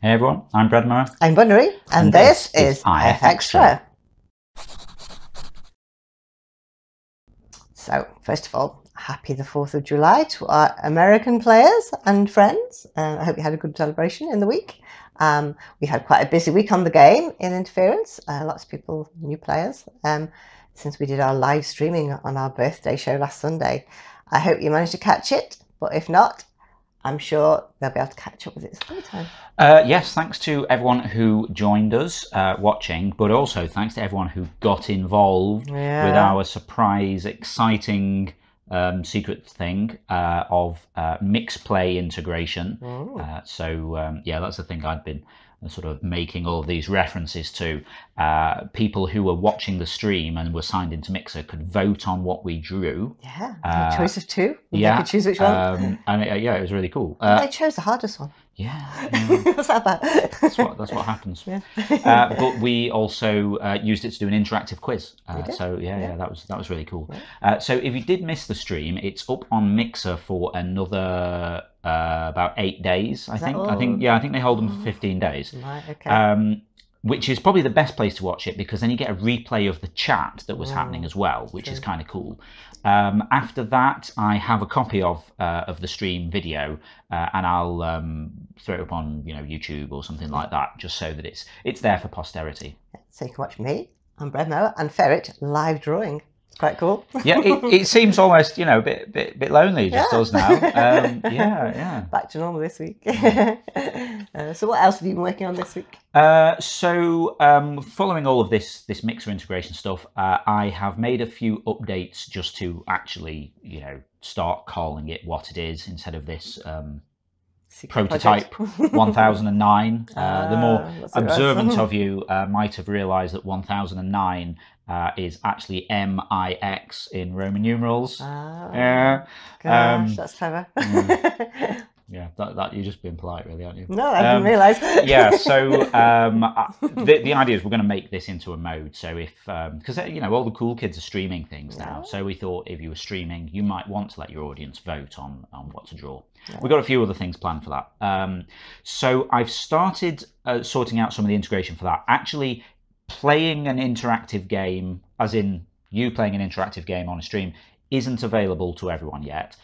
Hey everyone, I'm Brad Moore. I'm Bunnery, and this is IFXtra. So, first of all, happy the 4th of July to our American players and friends. I hope you had a good celebration in the week. We had quite a busy week on the game in Interference. Lots of people, new players, since we did our live streaming on our birthday show last Sunday. I hope you managed to catch it, but if not, I'm sure they'll be able to catch up with it some time. Yes, thanks to everyone who joined us watching, but also thanks to everyone who got involved with our surprise, exciting secret thing of mix play integration. Yeah, that's the thing I'd been sort of making all of these references to. People who were watching the stream and were signed into Mixer could vote on what we drew. Yeah, a choice of two. Yeah, they could choose which one. And yeah, it was really cool. They chose the hardest one. Yeah, what's that about? That's what happens. Yeah. But we also used it to do an interactive quiz. So yeah, that was really cool. Yeah. So if you did miss the stream, it's up on Mixer for another about 8 days. I think they hold them for 15 days. Right, okay. Which is probably the best place to watch it, because then you get a replay of the chat that was happening as well, which is kind of cool. After that, I have a copy of the stream video, and I'll throw it up on YouTube or something like that, just so that it's there for posterity. So you can watch me and Brad Mower and Ferret live drawing. It's quite cool. Yeah, it seems almost a bit lonely. It just does now. Yeah. Back to normal this week. So what else have you been working on this week? Following all of this Mixer integration stuff, I have made a few updates just to actually start calling it what it is, instead of this prototype 1009. The more observant of you might have realized that 1009 is actually MIX in Roman numerals. Gosh, that's clever. Yeah, that you're just being polite, really, aren't you? No, I didn't realise. Yeah, so the idea is we're going to make this into a mode. So if, because all the cool kids are streaming things now, so we thought if you were streaming, you might want to let your audience vote on what to draw. Yeah. We've got a few other things planned for that. So I've started sorting out some of the integration for that. Actually, playing an interactive game, as in you playing an interactive game on a stream, isn't available to everyone yet.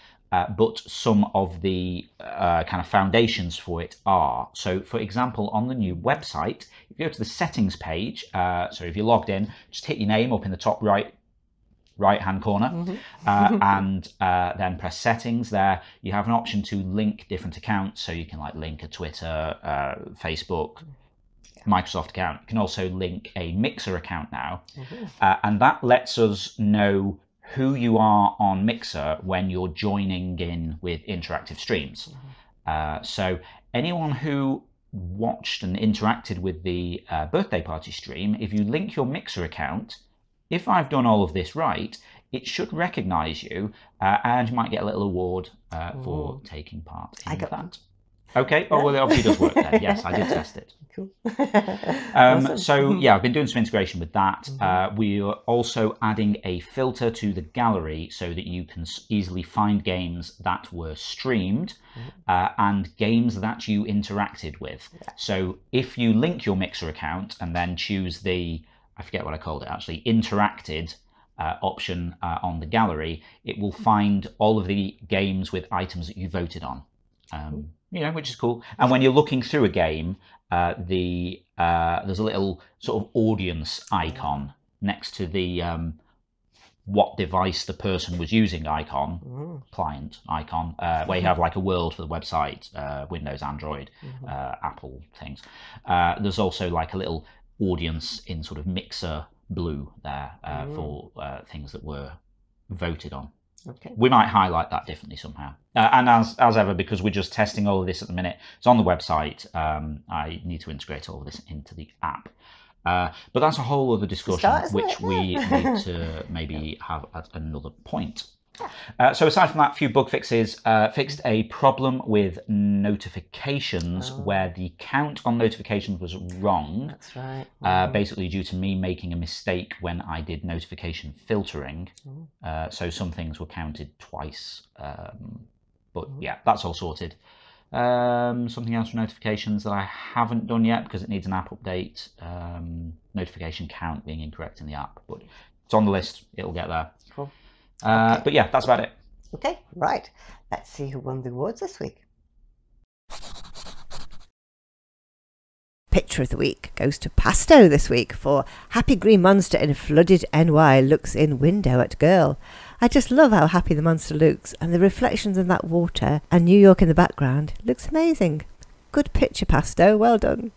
But some of the kind of foundations for it are. So, for example, on the new website, if you go to the settings page, so if you're logged in, just hit your name up in the top right-hand corner, and then press settings. There, you have an option to link different accounts, so you can link a Twitter, Facebook, Microsoft account. You can also link a Mixer account now, and that lets us know who you are on Mixer when you're joining in with interactive streams. So anyone who watched and interacted with the birthday party stream, if you link your Mixer account, if I've done all of this right, it should recognize you, and you might get a little award for taking part in that. Okay. Oh, well, it obviously does work then. Yes, I did test it. Cool. Awesome. So yeah, I've been doing some integration with that. We are also adding a filter to the gallery so that you can easily find games that were streamed and games that you interacted with. So if you link your Mixer account and then choose the, I forget what I called it actually, interacted option on the gallery, it will find all of the games with items that you voted on. Which is cool. And when you're looking through a game, there's a little sort of audience icon next to the what device the person was using icon, client icon, where you have a world for the website, Windows, Android, Apple things. There's also a little audience in sort of Mixer blue there for things that were voted on. Okay. We might highlight that differently somehow. And as ever, because we're just testing all of this at the minute, it's on the website. I need to integrate all of this into the app. But that's a whole other discussion, which we need to maybe have at another point. So aside from that, a few bug fixes. Fixed a problem with notifications where the count on notifications was wrong. That's right. Basically due to me making a mistake when I did notification filtering. So some things were counted twice. But yeah, that's all sorted. Something else for notifications that I haven't done yet because it needs an app update. Notification count being incorrect in the app, but it's on the list. It'll get there. Cool. Okay. But yeah, that's about it. Okay, right. Let's see who won the awards this week. Picture of the week goes to Pasto this week for Happy Green Monster in Flooded NY looks in window at girl. I just love how happy the monster looks, and the reflections in that water and New York in the background looks amazing. Good picture, Pasto. Well done.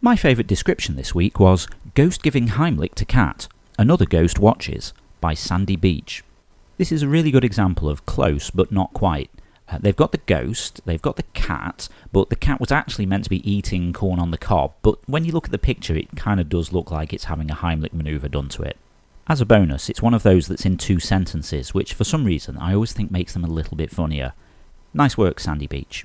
My favourite description this week was Ghost giving Heimlich to cat. Another ghost watches by Sandy Beach. This is a really good example of close but not quite. They've got the ghost, they've got the cat, but the cat was actually meant to be eating corn on the cob, but when you look at the picture it kind of does look like it's having a Heimlich manoeuvre done to it. As a bonus, it's one of those that's in 2 sentences, which for some reason I always think makes them a little bit funnier. Nice work, Sandy Beach.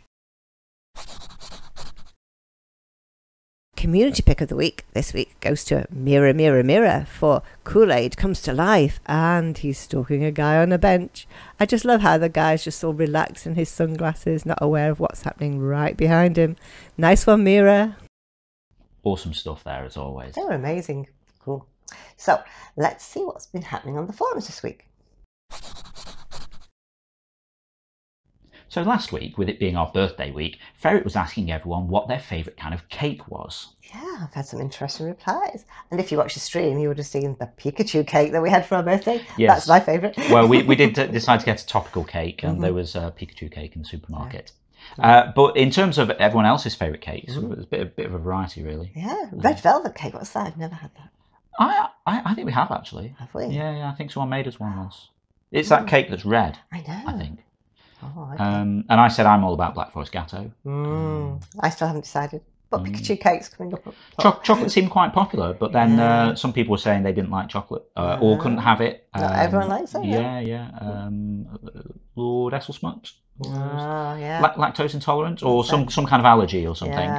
Community pick of the week this week goes to Mirror Mirror Mirror for Kool-Aid comes to life and he's stalking a guy on a bench. I just love how the guy's just all relaxed in his sunglasses, not aware of what's happening right behind him. Nice one, Mirror. Awesome stuff there as always. They were amazing. Cool. So let's see what's been happening on the forums this week. So last week, with it being our birthday week, Ferret was asking everyone what their favourite kind of cake was. Yeah, I've had some interesting replies. And if you watch the stream, you would have seen the Pikachu cake that we had for our birthday. Yes. That's my favourite. Well, we did decide to get a topical cake, and there was a Pikachu cake in the supermarket. Yeah. But in terms of everyone else's favourite cakes, there's a bit of a variety, really. Yeah, red velvet cake. What's that? I've never had that. I think we have, actually. Have we? Yeah, I think someone made us one once. It's that cake that's red. I know. I think. Oh, okay. And I said I'm all about Black Forest Gatto. I still haven't decided. But Pikachu cake's coming up. Chocolate seemed quite popular, but then some people were saying they didn't like chocolate or couldn't have it. Not everyone likes it. Yeah. Lord Esselschmutt. Yeah. Lactose intolerant or some kind of allergy or something.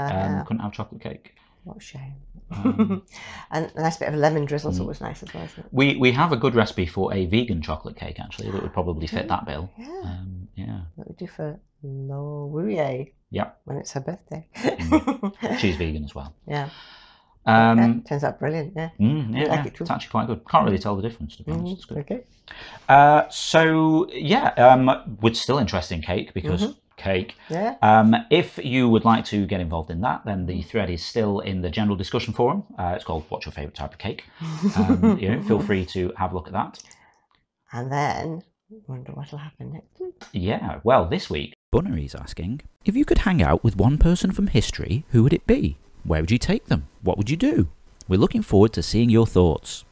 Couldn't have chocolate cake. What a shame. And a nice bit of lemon drizzle is always nice as well, isn't it? We have a good recipe for a vegan chocolate cake, actually, that would probably fit that bill. Yeah. That we do for Laurie. Yep. When it's her birthday. She's vegan as well. Yeah. Turns out brilliant, yeah. It's actually quite good. Can't really tell the difference, to be honest. It's good. Okay. We're still interested in cake because cake. Yeah. If you would like to get involved in that, then the thread is still in the general discussion forum. It's called What's Your Favourite Type of Cake? Feel free to have a look at that. And then, wonder what'll happen next week. Yeah, well, this week, Bunnery's asking, if you could hang out with one person from history, who would it be? Where would you take them? What would you do? We're looking forward to seeing your thoughts.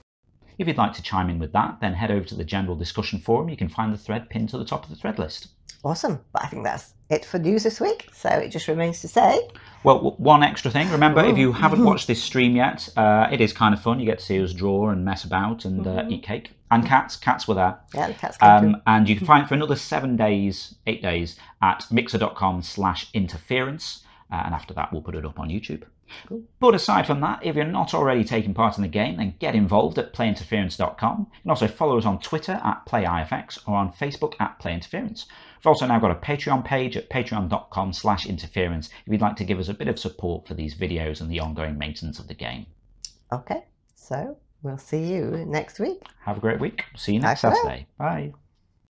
If you'd like to chime in with that, then head over to the general discussion forum. You can find the thread pinned to the top of the thread list. Awesome. But I think that's it for news this week. So it just remains to say... Well, one extra thing. Remember, if you haven't watched this stream yet, it is kind of fun. You get to see us draw and mess about and eat cake. And cats. Cats were there. Yeah, the cats came too. And you can find it for another 8 days, at mixer.com/interference. And after that, we'll put it up on YouTube. Cool. But aside from that, if you're not already taking part in the game, then get involved at playinterference.com. You can also follow us on Twitter at PlayIFX or on Facebook at PlayInterference. We've also now got a Patreon page at patreon.com/interference if you'd like to give us a bit of support for these videos and the ongoing maintenance of the game. Okay, so we'll see you next week. Have a great week. See you next Saturday. Bye.